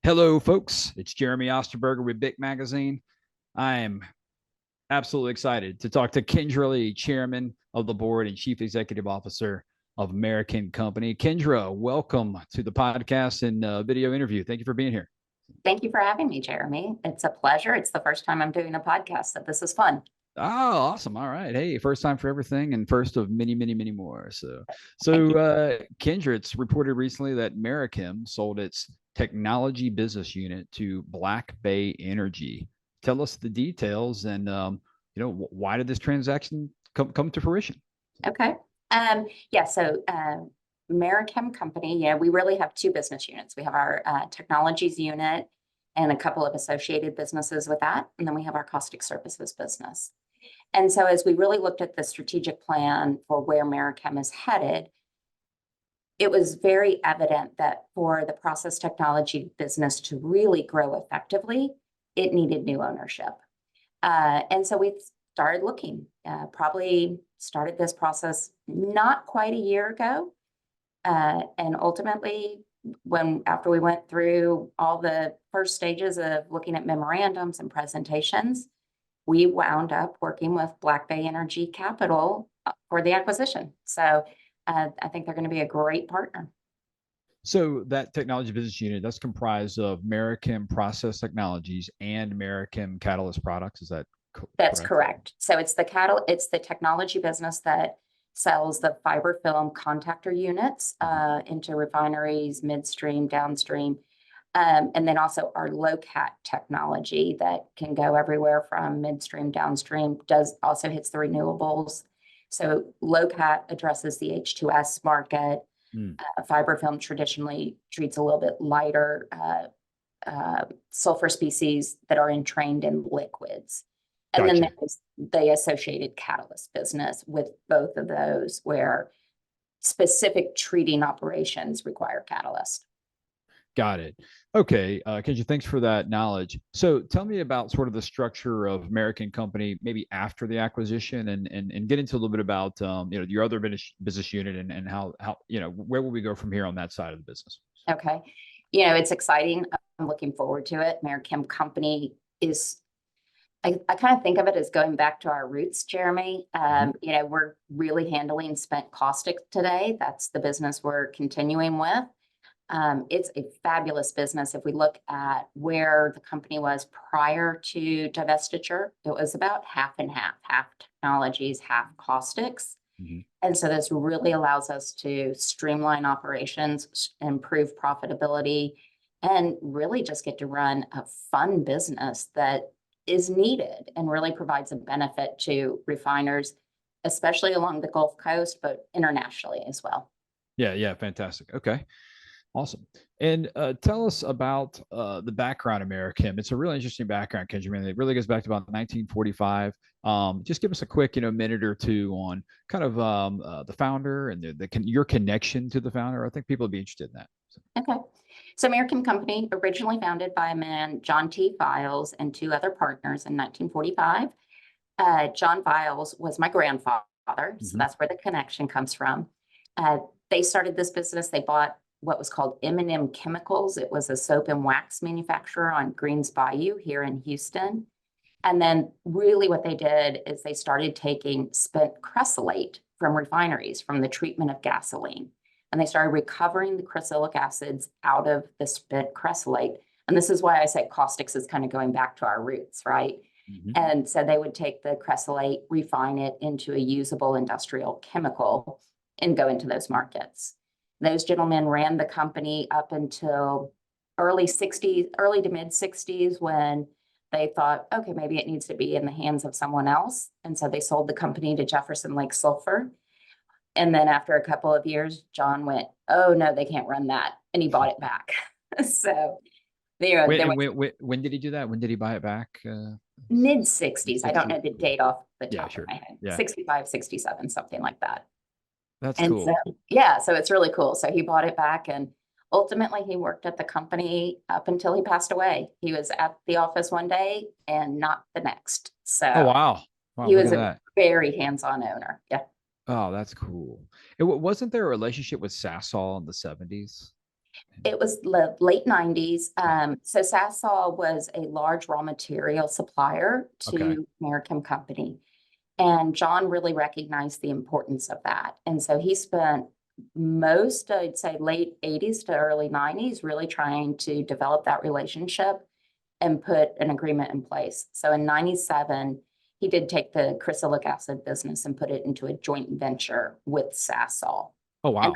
Hello, folks. It's Jeremy Osterberger with Bic Magazine. I am absolutely excited to talk to Kendra Lee, Chairman of the Board and Chief Executive Officer of Merichem Company. Kendra, welcome to the podcast and video interview. Thank you for being here. Thank you for having me, Jeremy. It's a pleasure. It's the first time I'm doing a podcast, so this is fun. Oh, awesome. All right. Hey, first time for everything and first of many, many, many more. So, Thank so you. Kendra, it's reported recently that Merichem sold its technology business unit to Black Bay Energy. Tell us the details and, why did this transaction come to fruition? Okay. Yeah, so Merichem Company, we really have two business units. We have our technologies unit and a couple of associated businesses with that. And then we have our caustic services business. And so as we really looked at the strategic plan for where Merichem is headed, it was very evident that for the process technology business to really grow effectively, it needed new ownership. And so we started looking, probably started this process not quite a year ago. And ultimately, after we went through all the first stages of looking at memorandums and presentations, we wound up working with Black Bay Energy Capital for the acquisition. So I think they're going to be a great partner. So that technology business unit, that's comprised of Merichem Process Technologies and Merichem Catalyst Products. Is that That's correct? correct. So it's the technology business that sells the fiber film contactor units into refineries, midstream, downstream. And then also our low-cat technology that can go everywhere from midstream, downstream, also hits the renewables. So low-cat addresses the H2S market. Fiber film traditionally treats a little bit lighter sulfur species that are entrained in liquids. And Gotcha. then there's the associated catalyst business with both of those where specific treating operations require catalyst. Got it. Okay, Kendra, thanks for that knowledge. So tell me about sort of the structure of American Company, maybe after the acquisition, and get into a little bit about your other business unit and how where will we go from here on that side of the business? Okay, it's exciting. I'm looking forward to it. Merichem Company is. I kind of think of it as going back to our roots, Jeremy. We're really handling spent caustic today. That's the business we're continuing with. It's a fabulous business. If we look at where the company was prior to divestiture, it was about half and half technologies, half caustics. Mm-hmm. And so this really allows us to streamline operations, improve profitability, and really just get to run a fun business that is needed and really provides a benefit to refiners, especially along the Gulf Coast, but internationally as well. Yeah, fantastic. Okay. Awesome. And tell us about the background of Merichem. It's a really interesting background, Kendra. It really goes back to about 1945. Just give us a quick, minute or two on kind of the founder and your connection to the founder. I think people would be interested in that. Okay. So Merichem Company, originally founded by a man, John T. Files, and two other partners in 1945. John Files was my grandfather, so that's where the connection comes from. They started this business. They bought what was called M&M Chemicals. It was a soap and wax manufacturer on Greens Bayou here in Houston. And then really what they did is they started taking spent cressolate from refineries, from the treatment of gasoline. And they started recovering the crucilic acids out of the spent cressolate. And this is why I say caustics is kind of going back to our roots, right? Mm-hmm. And so they would take the cressolate, refine it into a usable industrial chemical, and go into those markets. Those gentlemen ran the company up until early to mid 60s when they thought, okay, maybe it needs to be in the hands of someone else. And so they sold the company to Jefferson Lake Sulphur. And then after a couple of years, John went, oh, no, they can't run that. And he bought it back. So when did he do that? When did he buy it back? Mid 60s. I don't know the date off the top sure. of my head. Yeah. 65, 67, something like that. That's and cool. So it's really cool. So he bought it back, and ultimately he worked at the company up until he passed away. He was at the office one day and not the next. So oh, wow. He was a very hands-on owner. Yeah. Oh, that's cool. Wasn't there a relationship with Sasol in the 70s? It was the late 90s. So Sasol was a large raw material supplier Okay. to Merichem Company. And John really recognized the importance of that. And so he spent most, I'd say, late 80s to early 90s really trying to develop that relationship and put an agreement in place. So in 97, he did take the chrysalic acid business and put it into a joint venture with Sasol. Oh, And wow.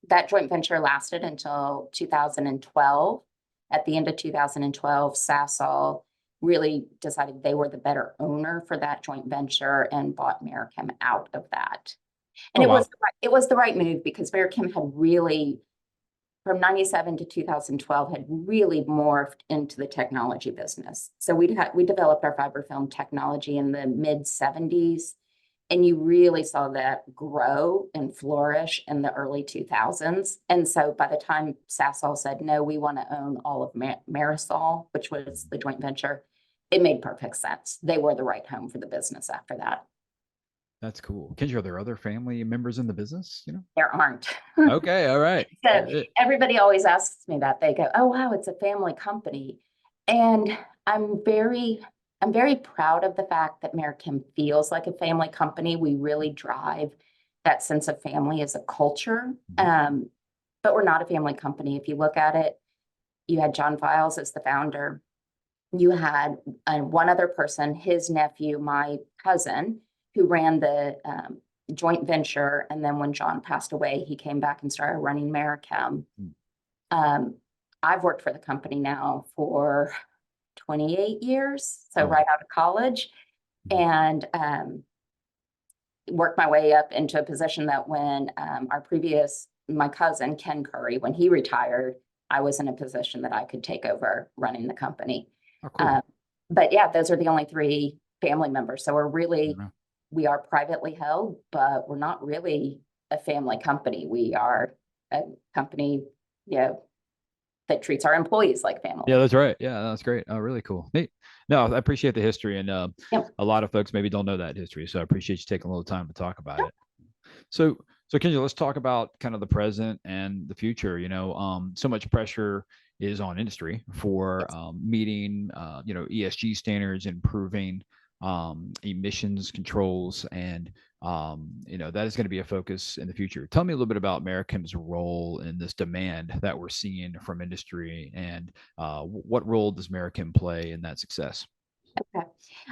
that joint venture lasted until 2012. At the end of 2012, Sasol really decided they were the better owner for that joint venture and bought Merichem out of that. And Oh, wow. it was the right move because Merichem had really, from 97 to 2012, had really morphed into the technology business. So we developed our fiber film technology in the mid 70s, and you really saw that grow and flourish in the early 2000s. And so by the time Sasol said, no, we want to own all of Marisol, which was the joint venture, it made perfect sense. They were the right home for the business after that. That's cool. Kendra, are there other family members in the business, you know? There aren't. Okay, all right. So everybody always asks me that. They go, oh, wow, it's a family company. And I'm very proud of the fact that Merichem feels like a family company. We really drive that sense of family as a culture. But we're not a family company. If you look at it, you had John Files as the founder. You had one other person, his nephew, my cousin, who ran the joint venture. And then when John passed away, he came back and started running Merichem. I've worked for the company now for 28 years, so right out of college, and worked my way up into a position that when my cousin, Ken Curry, when he retired, I was in a position that I could take over running the company. Oh, cool. But yeah, those are the only three family members. So we are privately held, but we're not really a family company. We are a company, that treats our employees like family. Yeah, that's right. Yeah, that's great. Oh, really cool. Neat. No, I appreciate the history, and a lot of folks maybe don't know that history, so I appreciate you taking a little time to talk about it. So Kendra, let's talk about kind of the present and the future. So much pressure is on industry for meeting, ESG standards, improving emissions controls, and that is going to be a focus in the future. Tell me a little bit about Merichem's role in this demand that we're seeing from industry, and what role does Merichem play in that success? Okay,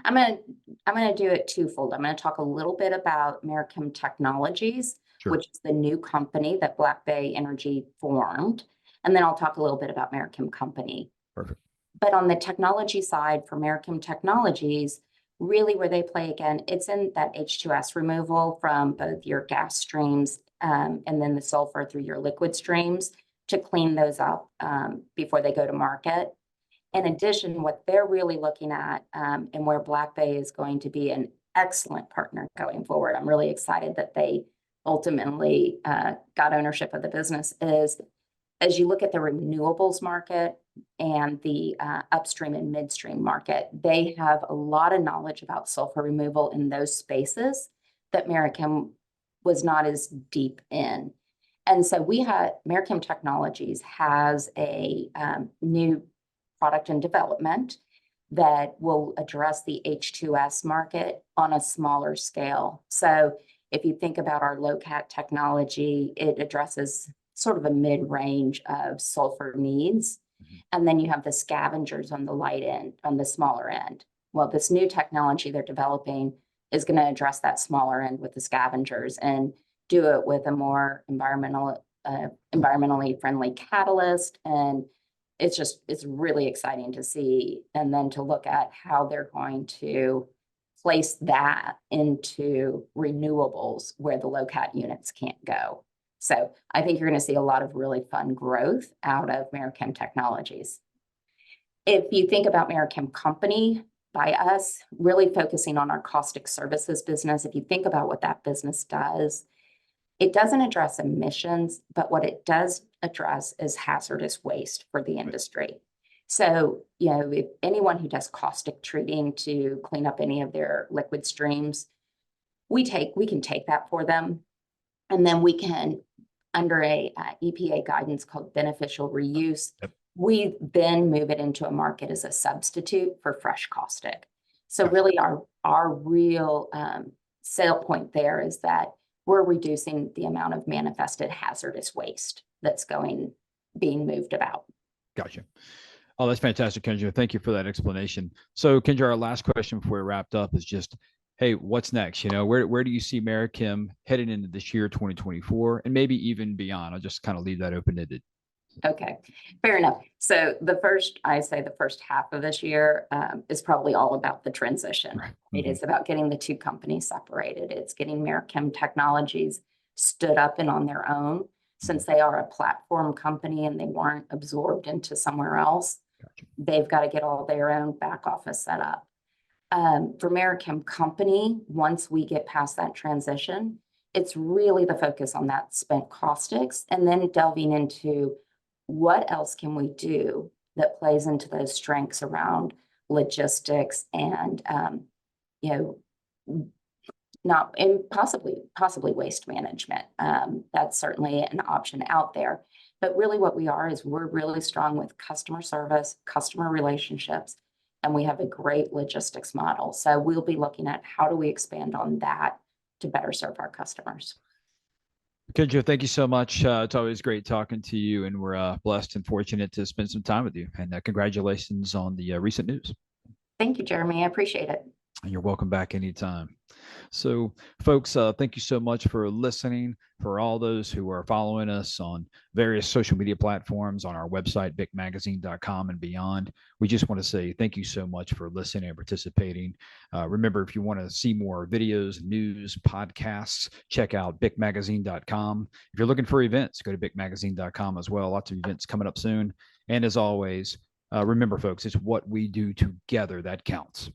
I'm gonna do it twofold. I'm gonna talk a little bit about Merichem Technologies, Sure. which is the new company that Black Bay Energy formed, and then I'll talk a little bit about Merichem Company. Perfect. But on the technology side for Merichem Technologies, really where they play again, it's in that H2S removal from both your gas streams and then the sulfur through your liquid streams to clean those up before they go to market. In addition, what they're really looking at and where Black Bay is going to be an excellent partner going forward, I'm really excited that they ultimately got ownership of the business, is as you look at the renewables market and the upstream and midstream market, they have a lot of knowledge about sulfur removal in those spaces that Merichem was not as deep in. And so Merichem Technologies has a new product in development that will address the H2S market on a smaller scale. So if you think about our low-cat technology, it addresses sort of a mid-range of sulfur needs. And then you have the scavengers on the light end, on the smaller end. Well, this new technology they're developing is going to address that smaller end with the scavengers and do it with a more environmentally friendly catalyst. And it's really exciting to see, and then to look at how they're going to place that into renewables where the low-cat units can't go. So I think you're going to see a lot of really fun growth out of Merichem Technologies. If you think about Merichem Company, by us really focusing on our caustic services business, if you think about what that business does, it doesn't address emissions, but what it does address is hazardous waste for the industry. So, if anyone who does caustic treating to clean up any of their liquid streams, we can take that for them. And then we can under a EPA guidance called beneficial reuse. Yep. We then move it into a market as a substitute for fresh caustic. So Gotcha. really our real sale point there is that we're reducing the amount of manifested hazardous waste that's being moved about. Gotcha. Oh, that's fantastic, Kendra. Thank you for that explanation. So, Kendra, our last question before we wrapped up is just, hey, what's next? You know, where do you see Merichem heading into this year, 2024, and maybe even beyond? I'll just kind of leave that open-ended. Okay, fair enough. So the first half of this year is probably all about the transition. Right. It is about getting the two companies separated. It's getting Merichem Technologies stood up and on their own, since they are a platform company and they weren't absorbed into somewhere else. Gotcha. They've got to get all their own back office set up. For Merichem Company, once we get past that transition, it's really the focus on that spent caustics and then delving into what else can we do that plays into those strengths around logistics and, not and possibly waste management. That's certainly an option out there. But really what we are is we're really strong with customer service, customer relationships, and we have a great logistics model. So we'll be looking at how do we expand on that to better serve our customers. Kendra, thank you so much. It's always great talking to you, and we're blessed and fortunate to spend some time with you. And congratulations on the recent news. Thank you, Jeremy. I appreciate it. And you're welcome back anytime. So, folks, thank you so much for listening. For all those who are following us on various social media platforms, on our website, bicmagazine.com and beyond, we just want to say thank you so much for listening and participating. Remember, if you want to see more videos, news, podcasts, check out bicmagazine.com. If you're looking for events, go to bicmagazine.com as well. Lots of events coming up soon. And as always, remember, folks, it's what we do together that counts.